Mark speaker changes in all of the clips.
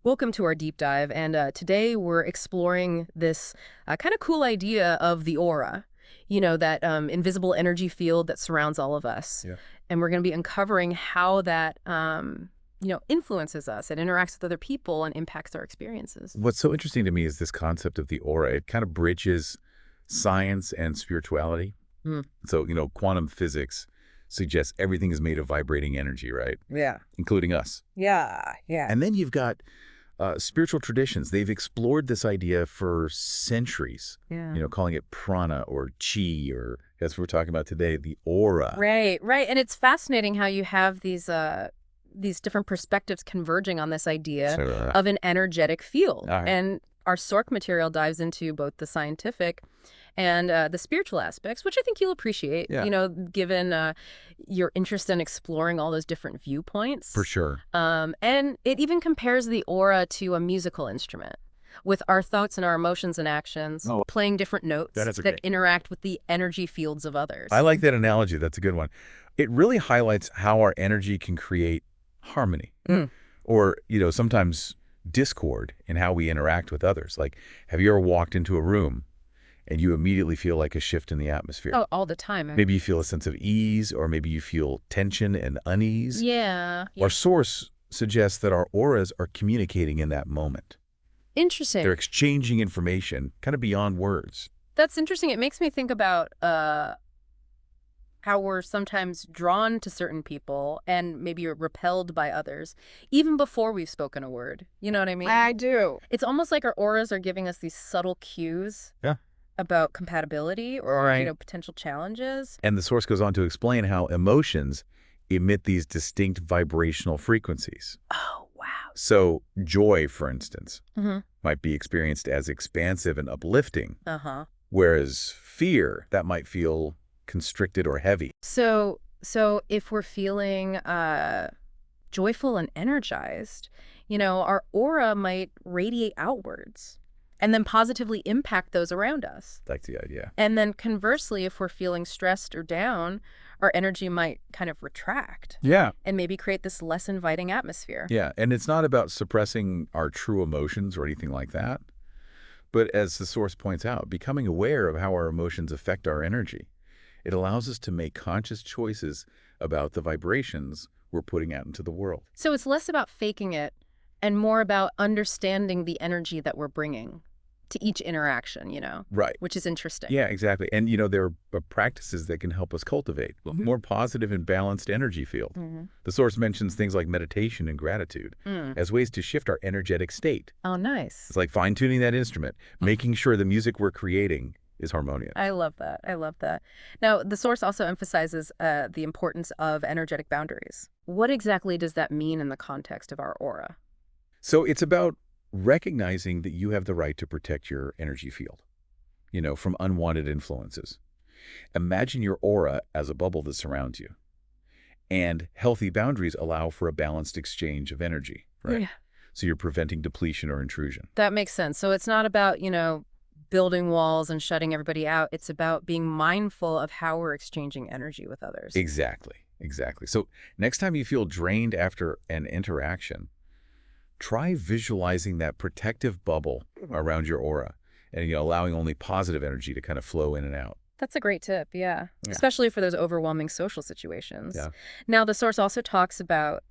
Speaker 1: Welcome to our deep dive, and today we're exploring this kind of cool idea of the aura, that invisible energy field that surrounds all of us.
Speaker 2: Yeah.
Speaker 1: And we're going to be uncovering how that, influences us and interacts with other people and impacts our experiences.
Speaker 2: What's so interesting to me is this concept of the aura. It kind of bridges science and spirituality.
Speaker 1: Hmm.
Speaker 2: So, quantum physics suggests everything is made of vibrating energy, right?
Speaker 1: Yeah.
Speaker 2: Including us.
Speaker 1: Yeah, yeah.
Speaker 2: And then you've got spiritual traditions. They've explored this idea for centuries,
Speaker 1: Yeah.
Speaker 2: calling it prana or chi, or as we're talking about today, the aura.
Speaker 1: Right, right. And it's fascinating how you have these different perspectives converging on this idea
Speaker 2: So,
Speaker 1: of an energetic field.
Speaker 2: all right.
Speaker 1: And our Sork material dives into both the scientific and the spiritual aspects, which I think you'll appreciate,
Speaker 2: Yeah.
Speaker 1: given your interest in exploring all those different viewpoints.
Speaker 2: For sure.
Speaker 1: And it even compares the aura to a musical instrument, with our thoughts and our emotions and actions
Speaker 2: Oh,
Speaker 1: playing different notes
Speaker 2: that is
Speaker 1: that
Speaker 2: great.
Speaker 1: interact with the energy fields of others.
Speaker 2: I like that analogy. That's a good one. It really highlights how our energy can create harmony
Speaker 1: Mm.
Speaker 2: or, sometimes discord in how we interact with others. Like, have you ever walked into a room and you immediately feel like a shift in the atmosphere?
Speaker 1: Oh, all the time.
Speaker 2: Maybe you feel a sense of ease, or maybe you feel tension and unease.
Speaker 1: Yeah.
Speaker 2: Our source suggests that our auras are communicating in that moment.
Speaker 1: Interesting.
Speaker 2: They're exchanging information kind of beyond words.
Speaker 1: That's interesting. It makes me think about how we're sometimes drawn to certain people and maybe are repelled by others, even before we've spoken a word. You know what I mean?
Speaker 3: I do.
Speaker 1: It's almost like our auras are giving us these subtle cues
Speaker 2: Yeah.
Speaker 1: about compatibility or,
Speaker 3: Right.
Speaker 1: potential challenges.
Speaker 2: And the source goes on to explain how emotions emit these distinct vibrational frequencies.
Speaker 1: Oh, wow.
Speaker 2: So joy, for instance,
Speaker 1: Mm-hmm.
Speaker 2: might be experienced as expansive and uplifting,
Speaker 1: Uh-huh.
Speaker 2: whereas fear, that might feel constricted or heavy.
Speaker 1: So if we're feeling joyful and energized, our aura might radiate outwards and then positively impact those around us.
Speaker 2: That's the idea.
Speaker 1: And then conversely, if we're feeling stressed or down, our energy might kind of retract
Speaker 2: Yeah.
Speaker 1: and maybe create this less inviting atmosphere.
Speaker 2: Yeah, and it's not about suppressing our true emotions or anything like that, but as the source points out, becoming aware of how our emotions affect our energy. It allows us to make conscious choices about the vibrations we're putting out into the world.
Speaker 1: So it's less about faking it and more about understanding the energy that we're bringing to each interaction,
Speaker 2: Right.
Speaker 1: which is interesting.
Speaker 2: Yeah, exactly. And, there are practices that can help us cultivate a more positive and balanced energy field.
Speaker 1: Mm-hmm.
Speaker 2: The source mentions things like meditation and gratitude as ways to shift our energetic state.
Speaker 1: Oh, nice.
Speaker 2: It's like fine-tuning that instrument, making sure the music we're creating is harmonious.
Speaker 1: I love that. I love that. Now, the source also emphasizes the importance of energetic boundaries. What exactly does that mean in the context of our aura?
Speaker 2: So it's about recognizing that you have the right to protect your energy field, from unwanted influences. Imagine your aura as a bubble that surrounds you. And healthy boundaries allow for a balanced exchange of energy, right?
Speaker 1: Yeah.
Speaker 2: So you're preventing depletion or intrusion.
Speaker 1: That makes sense. So it's not about, building walls and shutting everybody out. It's about being mindful of how we're exchanging energy with others.
Speaker 2: Exactly. Exactly. So next time you feel drained after an interaction, try visualizing that protective bubble around your aura and, allowing only positive energy to kind of flow in and out.
Speaker 1: That's a great tip, yeah.
Speaker 2: Yeah.
Speaker 1: Especially for those overwhelming social situations.
Speaker 2: Yeah.
Speaker 1: Now, the source also talks about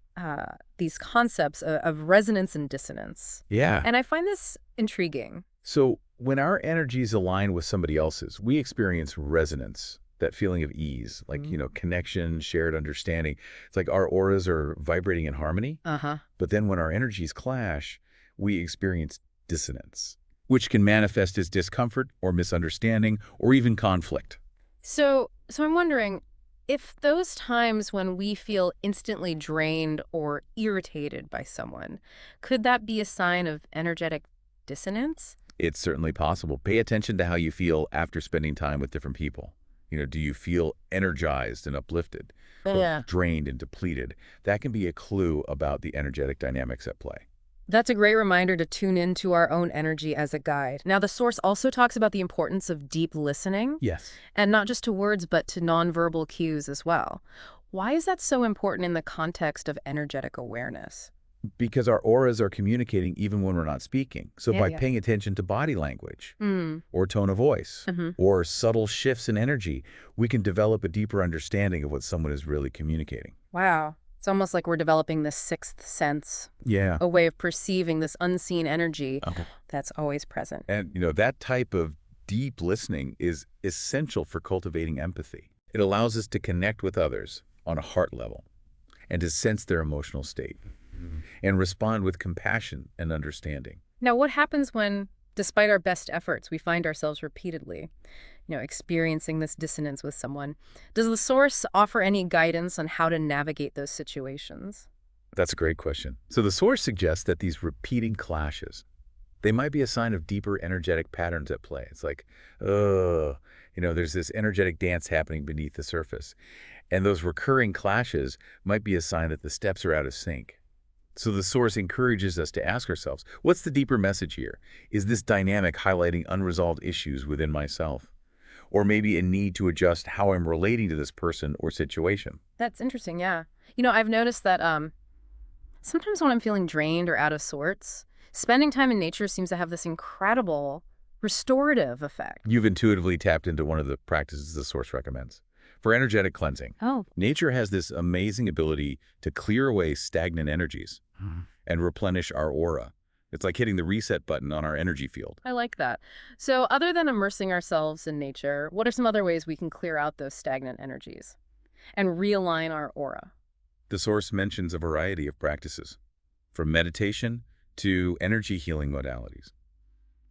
Speaker 1: these concepts of resonance and dissonance.
Speaker 2: Yeah.
Speaker 1: And I find this intriguing.
Speaker 2: So when our energies align with somebody else's, we experience resonance, that feeling of ease, like, connection, shared understanding. It's like our auras are vibrating in harmony.
Speaker 1: Uh-huh.
Speaker 2: But then when our energies clash, we experience dissonance, which can manifest as discomfort or misunderstanding or even conflict.
Speaker 1: So I'm wondering, if those times when we feel instantly drained or irritated by someone, could that be a sign of energetic dissonance?
Speaker 2: It's certainly possible. Pay attention to how you feel after spending time with different people. Do you feel energized and uplifted, or
Speaker 1: Yeah.
Speaker 2: drained and depleted? That can be a clue about the energetic dynamics at play.
Speaker 1: That's a great reminder to tune into our own energy as a guide. Now, the source also talks about the importance of deep listening,
Speaker 2: Yes.
Speaker 1: and not just to words, but to nonverbal cues as well. Why is that so important in the context of energetic awareness?
Speaker 2: Because our auras are communicating even when we're not speaking. So
Speaker 1: Yeah,
Speaker 2: by
Speaker 1: yeah.
Speaker 2: paying attention to body language
Speaker 1: Mm.
Speaker 2: or tone of voice
Speaker 1: Hmm.
Speaker 2: or subtle shifts in energy, we can develop a deeper understanding of what someone is really communicating.
Speaker 1: Wow. It's almost like we're developing this sixth sense,
Speaker 2: Yeah.
Speaker 1: a way of perceiving this unseen energy
Speaker 2: Okay.
Speaker 1: that's always present.
Speaker 2: And, that type of deep listening is essential for cultivating empathy. It allows us to connect with others on a heart level and to sense their emotional state and respond with compassion and understanding.
Speaker 1: Now, what happens when, despite our best efforts, we find ourselves repeatedly, experiencing this dissonance with someone? Does the source offer any guidance on how to navigate those situations?
Speaker 2: That's a great question. So the source suggests that these repeating clashes, they might be a sign of deeper energetic patterns at play. It's like, there's this energetic dance happening beneath the surface. And those recurring clashes might be a sign that the steps are out of sync. So the source encourages us to ask ourselves, what's the deeper message here? Is this dynamic highlighting unresolved issues within myself? Or maybe a need to adjust how I'm relating to this person or situation?
Speaker 1: That's interesting, yeah. I've noticed that sometimes when I'm feeling drained or out of sorts, spending time in nature seems to have this incredible restorative effect.
Speaker 2: You've intuitively tapped into one of the practices the source recommends. For energetic cleansing,
Speaker 1: Oh,
Speaker 2: nature has this amazing ability to clear away stagnant energies and replenish our aura. It's like hitting the reset button on our energy field.
Speaker 1: I like that. So, other than immersing ourselves in nature, what are some other ways we can clear out those stagnant energies and realign our aura?
Speaker 2: The source mentions a variety of practices, from meditation to energy healing modalities,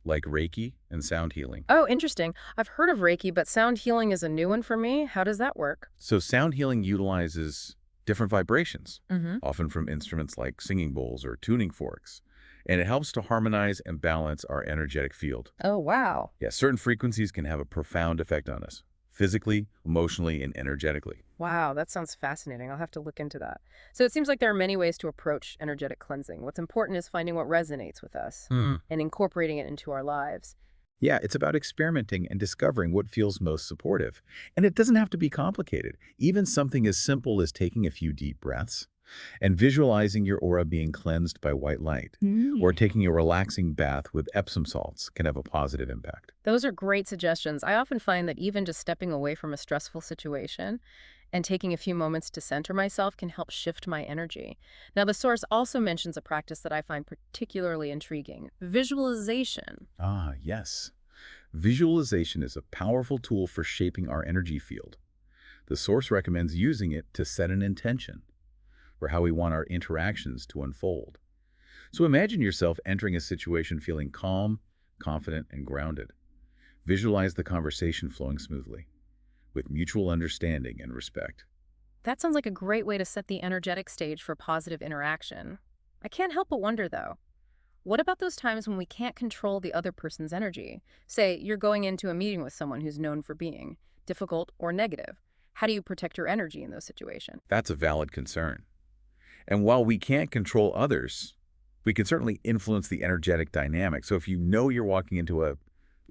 Speaker 2: like Reiki and sound healing.
Speaker 1: Oh, interesting. I've heard of Reiki, but sound healing is a new one for me. How does that work?
Speaker 2: So sound healing utilizes different vibrations,
Speaker 1: Mm-hmm.
Speaker 2: often from instruments like singing bowls or tuning forks, and it helps to harmonize and balance our energetic field.
Speaker 1: Oh, wow.
Speaker 2: Yeah, certain frequencies can have a profound effect on us, physically, emotionally, and energetically.
Speaker 1: Wow, that sounds fascinating. I'll have to look into that. So it seems like there are many ways to approach energetic cleansing. What's important is finding what resonates with us and incorporating it into our lives.
Speaker 2: Yeah, it's about experimenting and discovering what feels most supportive. And it doesn't have to be complicated. Even something as simple as taking a few deep breaths and visualizing your aura being cleansed by white light, or
Speaker 1: Mm.
Speaker 2: taking a relaxing bath with Epsom salts can have a positive impact.
Speaker 1: Those are great suggestions. I often find that even just stepping away from a stressful situation and taking a few moments to center myself can help shift my energy. Now, the source also mentions a practice that I find particularly intriguing: visualization.
Speaker 2: Ah, yes. Visualization is a powerful tool for shaping our energy field. The source recommends using it to set an intention for how we want our interactions to unfold. So imagine yourself entering a situation feeling calm, confident, and grounded. Visualize the conversation flowing smoothly, with mutual understanding and respect.
Speaker 1: That sounds like a great way to set the energetic stage for positive interaction. I can't help but wonder, though, what about those times when we can't control the other person's energy? Say you're going into a meeting with someone who's known for being difficult or negative. How do you protect your energy in those situations?
Speaker 2: That's a valid concern. And while we can't control others, we can certainly influence the energetic dynamic. So if you know you're walking into a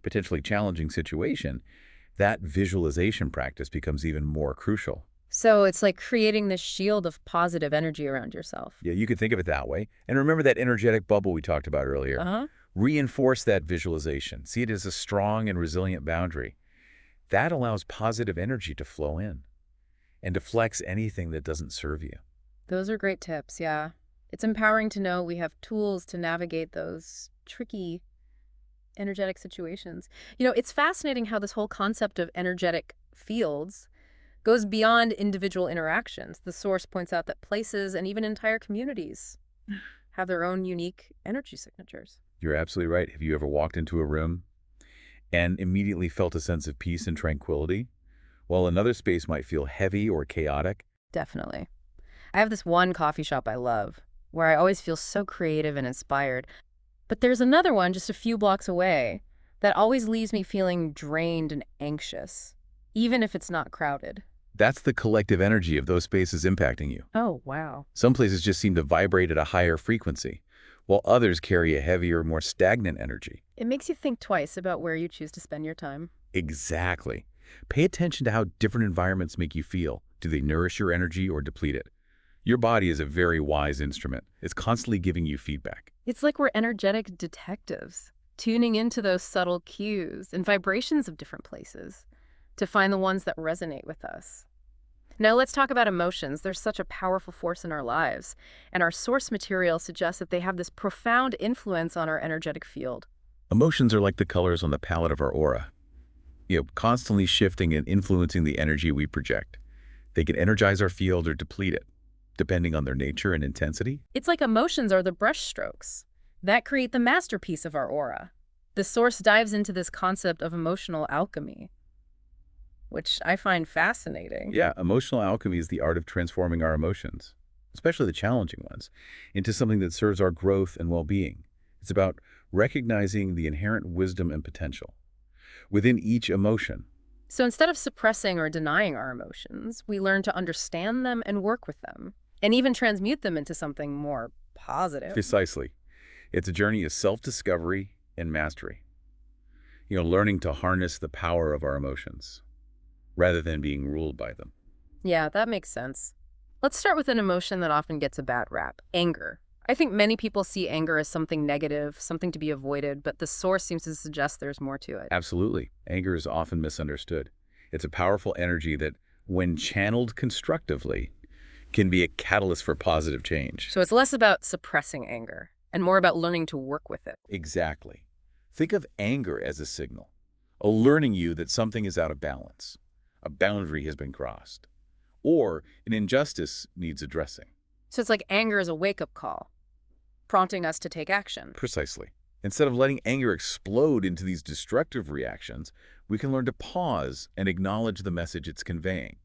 Speaker 2: potentially challenging situation, that visualization practice becomes even more crucial.
Speaker 1: So it's like creating this shield of positive energy around yourself.
Speaker 2: Yeah, you could think of it that way. And remember that energetic bubble we talked about earlier.
Speaker 1: Uh-huh.
Speaker 2: Reinforce that visualization. See it as a strong and resilient boundary. That allows positive energy to flow in and deflects anything that doesn't serve you.
Speaker 1: Those are great tips, yeah. It's empowering to know we have tools to navigate those tricky energetic situations. It's fascinating how this whole concept of energetic fields goes beyond individual interactions. The source points out that places and even entire communities have their own unique energy signatures.
Speaker 2: You're absolutely right. Have you ever walked into a room and immediately felt a sense of peace and tranquility, while another space might feel heavy or chaotic?
Speaker 1: Definitely. I have this one coffee shop I love where I always feel so creative and inspired. But there's another one just a few blocks away that always leaves me feeling drained and anxious, even if it's not crowded.
Speaker 2: That's the collective energy of those spaces impacting you.
Speaker 1: Oh, wow.
Speaker 2: Some places just seem to vibrate at a higher frequency, while others carry a heavier, more stagnant energy.
Speaker 1: It makes you think twice about where you choose to spend your time.
Speaker 2: Exactly. Pay attention to how different environments make you feel. Do they nourish your energy or deplete it? Your body is a very wise instrument. It's constantly giving you feedback.
Speaker 1: It's like we're energetic detectives, tuning into those subtle cues and vibrations of different places to find the ones that resonate with us. Now let's talk about emotions. They're such a powerful force in our lives, and our source material suggests that they have this profound influence on our energetic field.
Speaker 2: Emotions are like the colors on the palette of our aura, constantly shifting and influencing the energy we project. They can energize our field or deplete it, depending on their nature and intensity.
Speaker 1: It's like emotions are the brushstrokes that create the masterpiece of our aura. The source dives into this concept of emotional alchemy, which I find fascinating.
Speaker 2: Yeah, emotional alchemy is the art of transforming our emotions, especially the challenging ones, into something that serves our growth and well-being. It's about recognizing the inherent wisdom and potential within each emotion.
Speaker 1: So instead of suppressing or denying our emotions, we learn to understand them and work with them, and even transmute them into something more positive.
Speaker 2: Precisely. It's a journey of self-discovery and mastery. Learning to harness the power of our emotions rather than being ruled by them.
Speaker 1: Yeah, that makes sense. Let's start with an emotion that often gets a bad rap, anger. I think many people see anger as something negative, something to be avoided, but the source seems to suggest there's more to it.
Speaker 2: Absolutely. Anger is often misunderstood. It's a powerful energy that, when channeled constructively, can be a catalyst for positive change.
Speaker 1: So it's less about suppressing anger and more about learning to work with it.
Speaker 2: Exactly. Think of anger as a signal, alerting you that something is out of balance, a boundary has been crossed, or an injustice needs addressing.
Speaker 1: So it's like anger is a wake-up call, prompting us to take action.
Speaker 2: Precisely. Instead of letting anger explode into these destructive reactions, we can learn to pause and acknowledge the message it's conveying,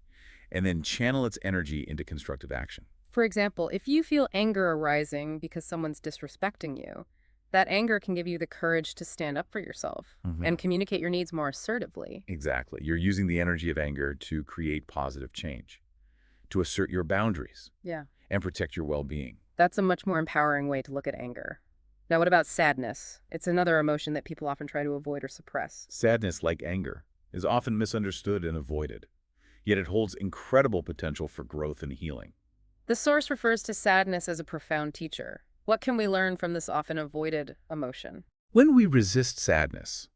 Speaker 2: and then channel its energy into constructive action.
Speaker 1: For example, if you feel anger arising because someone's disrespecting you, that anger can give you the courage to stand up for yourself and communicate your needs more assertively.
Speaker 2: Exactly. You're using the energy of anger to create positive change, to assert your boundaries,
Speaker 1: Yeah.
Speaker 2: and protect your well-being.
Speaker 1: That's a much more empowering way to look at anger. Now, what about sadness? It's another emotion that people often try to avoid or suppress.
Speaker 2: Sadness, like anger, is often misunderstood and avoided, yet it holds incredible potential for growth and healing.
Speaker 1: The source refers to sadness as a profound teacher. What can we learn from this often avoided emotion?
Speaker 2: When we resist sadness,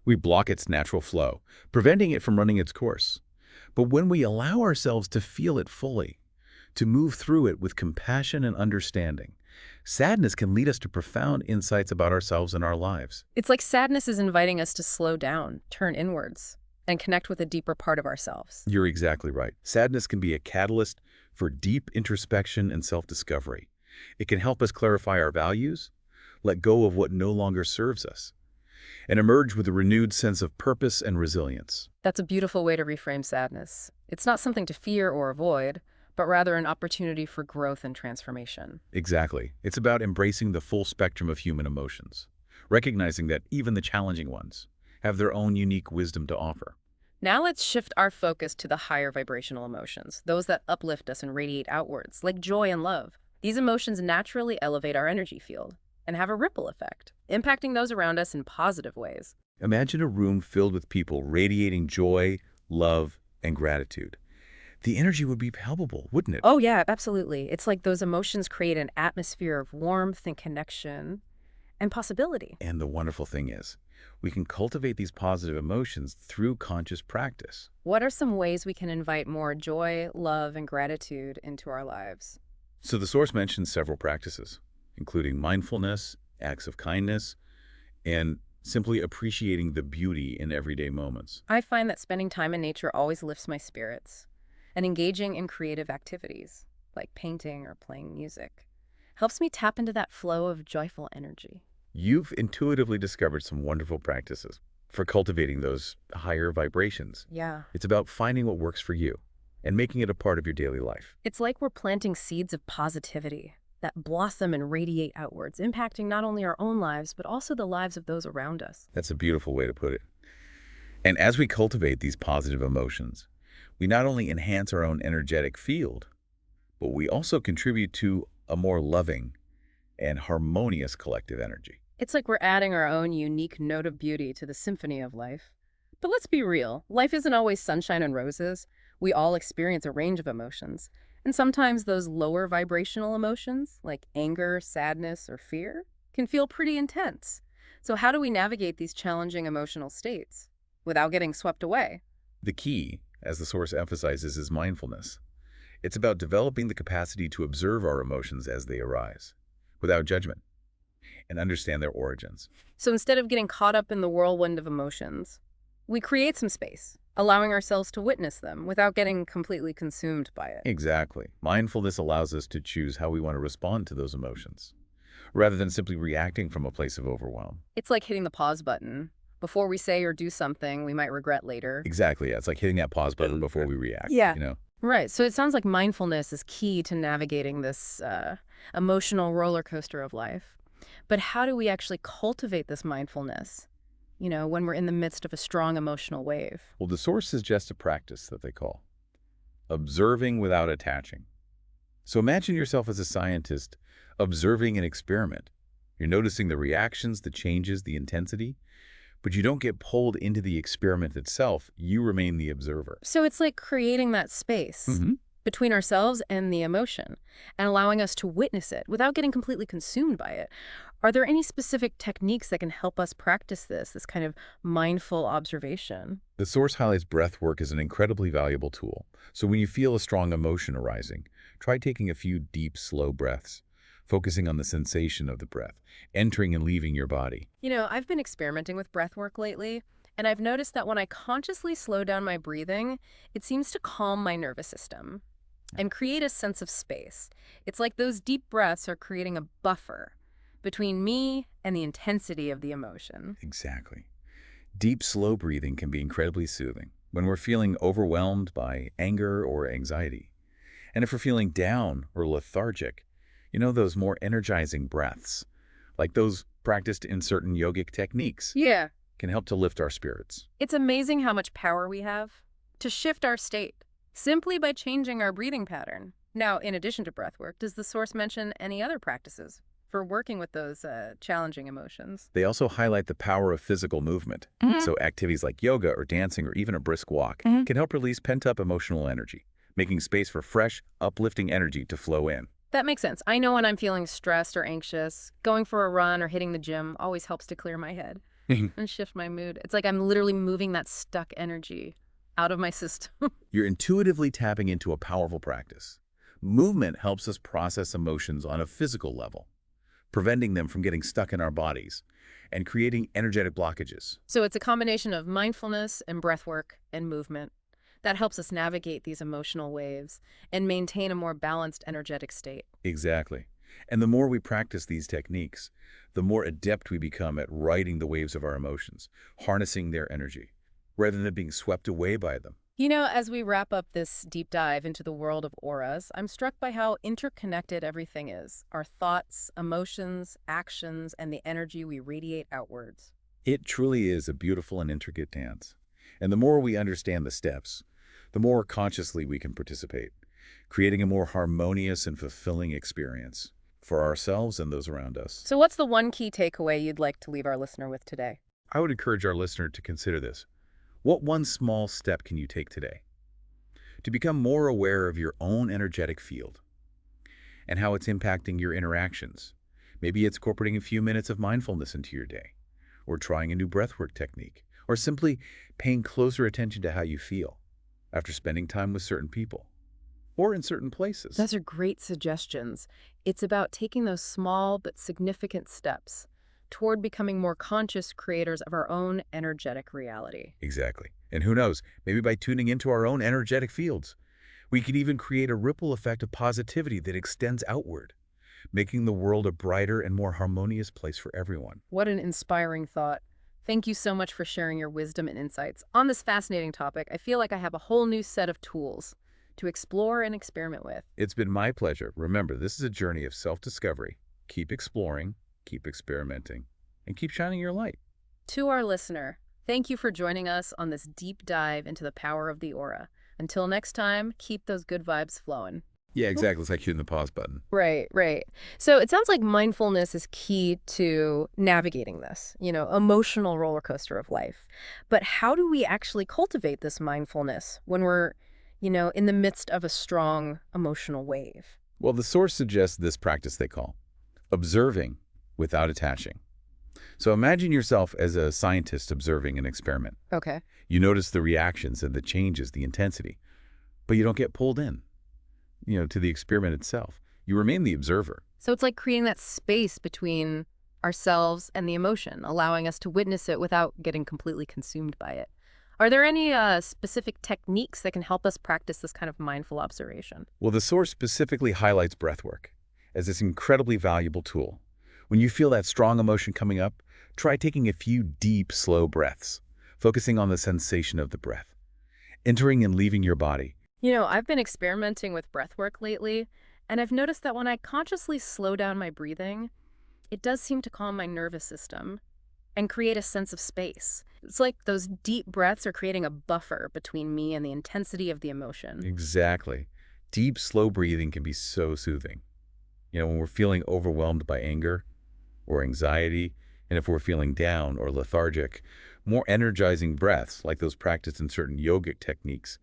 Speaker 2: we block its natural flow, preventing it from running its course. But when we allow ourselves to feel it fully, to move through it with compassion and understanding, sadness can lead us to profound insights about ourselves and our lives.
Speaker 1: It's like sadness is inviting us to slow down, turn inwards, and connect with a deeper part of ourselves.
Speaker 2: You're exactly right. Sadness can be a catalyst for deep introspection and self-discovery. It can help us clarify our values, let go of what no longer serves us, and emerge with a renewed sense of purpose and resilience.
Speaker 1: That's a beautiful way to reframe sadness. It's not something to fear or avoid, but rather an opportunity for growth and transformation.
Speaker 2: Exactly. It's about embracing the full spectrum of human emotions, recognizing that even the challenging ones have their own unique wisdom to offer.
Speaker 1: Now let's shift our focus to the higher vibrational emotions, those that uplift us and radiate outwards, like joy and love. These emotions naturally elevate our energy field and have a ripple effect, impacting those around us in positive ways.
Speaker 2: Imagine a room filled with people radiating joy, love, and gratitude. The energy would be palpable, wouldn't it?
Speaker 1: Oh yeah, absolutely. It's like those emotions create an atmosphere of warmth and connection and possibility.
Speaker 2: And the wonderful thing is, we can cultivate these positive emotions through conscious practice.
Speaker 1: What are some ways we can invite more joy, love, and gratitude into our lives?
Speaker 2: So the source mentions several practices, including mindfulness, acts of kindness, and simply appreciating the beauty in everyday moments.
Speaker 1: I find that spending time in nature always lifts my spirits, and engaging in creative activities, like painting or playing music, helps me tap into that flow of joyful energy.
Speaker 2: You've intuitively discovered some wonderful practices for cultivating those higher vibrations.
Speaker 1: Yeah.
Speaker 2: It's about finding what works for you and making it a part of your daily life.
Speaker 1: It's like we're planting seeds of positivity that blossom and radiate outwards, impacting not only our own lives, but also the lives of those around us.
Speaker 2: That's a beautiful way to put it. And as we cultivate these positive emotions, we not only enhance our own energetic field, but we also contribute to a more loving and harmonious collective energy.
Speaker 1: It's like we're adding our own unique note of beauty to the symphony of life. But let's be real, life isn't always sunshine and roses. We all experience a range of emotions, And sometimes those lower vibrational emotions, like anger, sadness, or fear, can feel pretty intense. So how do we navigate these challenging emotional states without getting swept away?
Speaker 2: The key, as the source emphasizes, is mindfulness. It's about developing the capacity to observe our emotions as they arise, without judgment, and understand their origins.
Speaker 1: So instead of getting caught up in the whirlwind of emotions, we create some space, allowing ourselves to witness them without getting completely consumed by it.
Speaker 2: Exactly. Mindfulness allows us to choose how we want to respond to those emotions, rather than simply reacting from a place of overwhelm.
Speaker 1: It's like hitting the pause button. Before we say or do something we might regret later.
Speaker 2: Exactly, yeah. It's like hitting that pause button before we react,
Speaker 1: Yeah.
Speaker 2: you know?
Speaker 1: Right. So it sounds like mindfulness is key to navigating this emotional roller coaster of life. But how do we actually cultivate this mindfulness, when we're in the midst of a strong emotional wave?
Speaker 2: Well, the source suggests a practice that they call observing without attaching. So imagine yourself as a scientist observing an experiment. You're noticing the reactions, the changes, the intensity, but you don't get pulled into the experiment itself. You remain the observer.
Speaker 1: So it's like creating that space
Speaker 2: hmm
Speaker 1: between ourselves and the emotion and allowing us to witness it without getting completely consumed by it. Are there any specific techniques that can help us practice this kind of mindful observation?
Speaker 2: The source highlights breath work as an incredibly valuable tool. So when you feel a strong emotion arising, try taking a few deep, slow breaths, focusing on the sensation of the breath, entering and leaving your body.
Speaker 1: I've been experimenting with breath work lately, and I've noticed that when I consciously slow down my breathing, it seems to calm my nervous system and create a sense of space. It's like those deep breaths are creating a buffer between me and the intensity of the emotion.
Speaker 2: Exactly. Deep, slow breathing can be incredibly soothing when we're feeling overwhelmed by anger or anxiety. And if we're feeling down or lethargic, those more energizing breaths, like those practiced in certain yogic techniques,
Speaker 1: Yeah.
Speaker 2: can help to lift our spirits.
Speaker 1: It's amazing how much power we have to shift our state simply by changing our breathing pattern. Now, in addition to breath work, does the source mention any other practices for working with those challenging emotions?
Speaker 2: They also highlight the power of physical movement. So activities like yoga or dancing or even a brisk walk can help release pent-up emotional energy, making space for fresh, uplifting energy to flow in.
Speaker 1: That makes sense. I know when I'm feeling stressed or anxious, going for a run or hitting the gym always helps to clear my head and shift my mood. It's like I'm literally moving that stuck energy out of my system.
Speaker 2: You're intuitively tapping into a powerful practice. Movement helps us process emotions on a physical level, preventing them from getting stuck in our bodies and creating energetic blockages.
Speaker 1: So it's a combination of mindfulness and breath work and movement that helps us navigate these emotional waves and maintain a more balanced energetic state.
Speaker 2: Exactly. And the more we practice these techniques, the more adept we become at riding the waves of our emotions, harnessing their energy, rather than being swept away by them.
Speaker 1: As we wrap up this deep dive into the world of auras, I'm struck by how interconnected everything is. Our thoughts, emotions, actions, and the energy we radiate outwards.
Speaker 2: It truly is a beautiful and intricate dance. And the more we understand the steps, the more consciously we can participate, creating a more harmonious and fulfilling experience for ourselves and those around us.
Speaker 1: So what's the one key takeaway you'd like to leave our listener with today?
Speaker 2: I would encourage our listener to consider this. What one small step can you take today to become more aware of your own energetic field and how it's impacting your interactions? Maybe it's incorporating a few minutes of mindfulness into your day, or trying a new breathwork technique, or simply paying closer attention to how you feel after spending time with certain people or in certain places.
Speaker 1: Those are great suggestions. It's about taking those small but significant steps toward becoming more conscious creators of our own energetic reality.
Speaker 2: Exactly. And who knows, maybe by tuning into our own energetic fields, we can even create a ripple effect of positivity that extends outward, making the world a brighter and more harmonious place for everyone.
Speaker 1: What an inspiring thought. Thank you so much for sharing your wisdom and insights on this fascinating topic. I feel like I have a whole new set of tools to explore and experiment with.
Speaker 2: It's been my pleasure. Remember, this is a journey of self-discovery. Keep exploring, keep experimenting, and keep shining your light.
Speaker 1: To our listener, thank you for joining us on this deep dive into the power of the aura. Until next time, keep those good vibes flowing.
Speaker 2: Yeah, exactly. It's like hitting the pause button.
Speaker 1: Right, right. So it sounds like mindfulness is key to navigating this, emotional roller coaster of life. But how do we actually cultivate this mindfulness when we're, in the midst of a strong emotional wave.
Speaker 2: Well, the source suggests this practice they call observing without attaching. So imagine yourself as a scientist observing an experiment.
Speaker 1: Okay.
Speaker 2: You notice the reactions and the changes, the intensity, but you don't get pulled in, to the experiment itself. You remain the observer.
Speaker 1: So it's like creating that space between ourselves and the emotion, allowing us to witness it without getting completely consumed by it. Are there any specific techniques that can help us practice this kind of mindful observation?
Speaker 2: Well, the source specifically highlights breathwork as this incredibly valuable tool. When you feel that strong emotion coming up, try taking a few deep, slow breaths, focusing on the sensation of the breath, entering and leaving your body.
Speaker 1: I've been experimenting with breath work lately, and I've noticed that when I consciously slow down my breathing, it does seem to calm my nervous system and create a sense of space. It's like those deep breaths are creating a buffer between me and the intensity of the emotion.
Speaker 2: Exactly. Deep, slow breathing can be so soothing. When we're feeling overwhelmed by anger or anxiety, and if we're feeling down or lethargic, more energizing breaths, like those practiced in certain yogic techniques,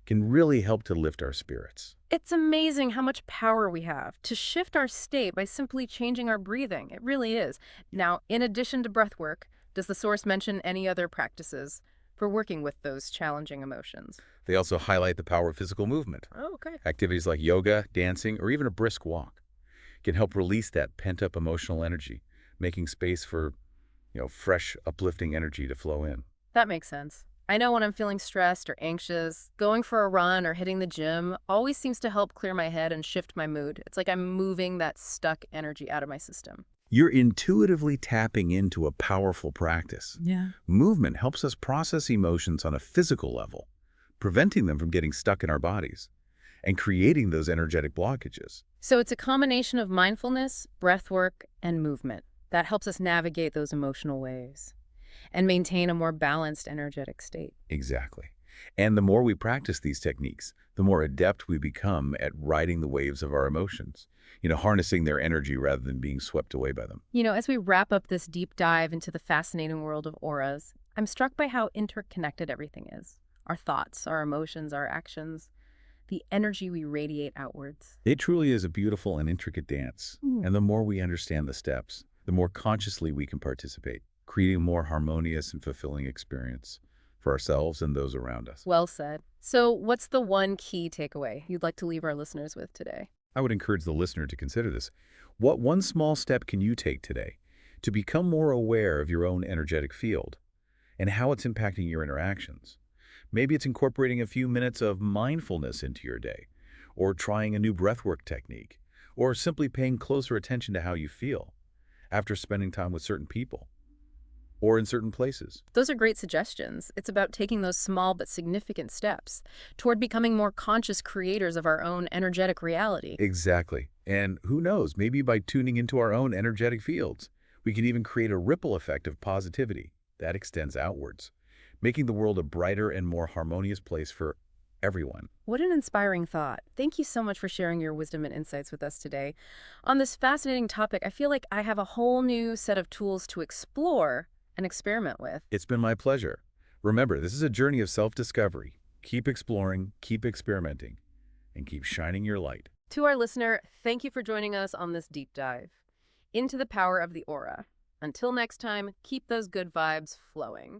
Speaker 2: can really help to lift our spirits.
Speaker 1: It's amazing how much power we have to shift our state by simply changing our breathing. It really is. Now, in addition to breath work, does the source mention any other practices for working with those challenging emotions?
Speaker 2: They also highlight the power of physical movement.
Speaker 1: Oh, okay.
Speaker 2: Activities like yoga, dancing, or even a brisk walk can help release that pent-up emotional energy, making space for, fresh, uplifting energy to flow in.
Speaker 1: That makes sense. I know when I'm feeling stressed or anxious, going for a run or hitting the gym always seems to help clear my head and shift my mood. It's like I'm moving that stuck energy out of my system.
Speaker 2: You're intuitively tapping into a powerful practice.
Speaker 1: Yeah.
Speaker 2: Movement helps us process emotions on a physical level, preventing them from getting stuck in our bodies and creating those energetic blockages.
Speaker 1: So it's a combination of mindfulness, breath work, and movement that helps us navigate those emotional waves and maintain a more balanced energetic state.
Speaker 2: Exactly. And the more we practice these techniques, the more adept we become at riding the waves of our emotions, harnessing their energy rather than being swept away by them.
Speaker 1: As we wrap up this deep dive into the fascinating world of auras, I'm struck by how interconnected everything is. Our thoughts, our emotions, our actions, the energy we radiate outwards.
Speaker 2: It truly is a beautiful and intricate dance.
Speaker 1: Mm.
Speaker 2: And the more we understand the steps, the more consciously we can participate, creating a more harmonious and fulfilling experience for ourselves and those around us.
Speaker 1: Well said. So, what's the one key takeaway you'd like to leave our listeners with today?
Speaker 2: I would encourage the listener to consider this. What one small step can you take today to become more aware of your own energetic field and how it's impacting your interactions? Maybe it's incorporating a few minutes of mindfulness into your day, or trying a new breathwork technique, or simply paying closer attention to how you feel after spending time with certain people or in certain places.
Speaker 1: Those are great suggestions. It's about taking those small but significant steps toward becoming more conscious creators of our own energetic reality.
Speaker 2: Exactly. And who knows, maybe by tuning into our own energetic fields, we can even create a ripple effect of positivity that extends outwards, making the world a brighter and more harmonious place for everyone.
Speaker 1: What an inspiring thought. Thank you so much for sharing your wisdom and insights with us today. On this fascinating topic, I feel like I have a whole new set of tools to explore and experiment with.
Speaker 2: It's been my pleasure. Remember, this is a journey of self-discovery. Keep exploring, keep experimenting, and keep shining your light.
Speaker 1: To our listener, thank you for joining us on this deep dive into the power of the aura. Until next time, keep those good vibes flowing.